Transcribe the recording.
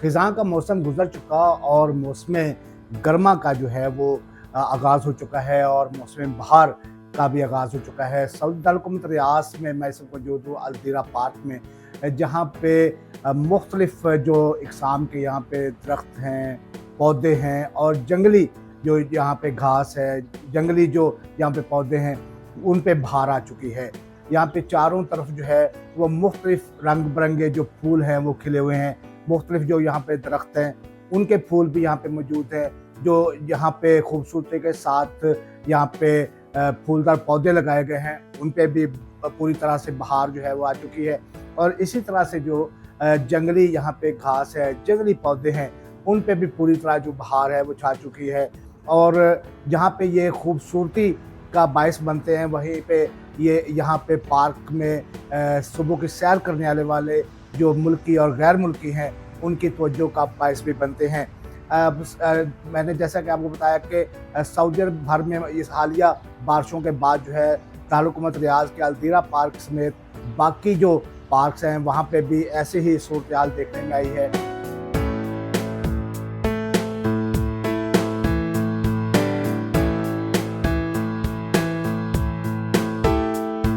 ख़िज़ां का मौसम गुज़र चुका और मौसम गर्मा का जो है वो आगाज़ हो चुका है और मौसम बहार का भी आगाज़ हो चुका है। सऊदी दारकूमत रियास में मैं इस वक्त मौजूद हूँ अल-दीरा पार्क में, जहाँ पे मुख्तलिफ़ जो इक़साम के यहाँ पे दरख्त हैं, पौधे हैं और जंगली जो यहाँ पे घास है, जंगली जो यहाँ पे पौधे हैं, उन पे बहार आ चुकी है। यहाँ पे चारों तरफ जो है वो मुख्तलिफ़ रंग बिरंगे जो फूल हैं वो खिले हुए हैं। मुख्तलिफ़ जो यहाँ पे दरख्त हैं उनके फूल भी यहाँ पे मौजूद हैं, जो यहाँ पे खूबसूरती के साथ यहाँ पे फूलदार पौधे लगाए गए हैं, उन पे भी पूरी तरह से बहार जो है वो आ चुकी है। और इसी तरह से जो जंगली यहाँ पे घास है, जंगली पौधे हैं, उन पे भी पूरी तरह जो बहार है वो छा चुकी है। और जहाँ पे ये खूबसूरती का बायस बनते हैं, वहीं पे ये यहाँ पे पार्क में सुबह की सैर करने आने वाले जो मुल्की और गैर मुल्की हैं, उनकी तवज्जो का बायस भी बनते हैं। मैंने जैसा कि आपको बताया कि सऊदी अरब भर में इस हालिया बारिशों के बाद जो है दारुल-हुकूमत रियाज़ के अल-दीरा पार्क समेत बाकी जो पार्क्स हैं वहाँ पे भी ऐसे ही सूरत हाल देखने में आई है।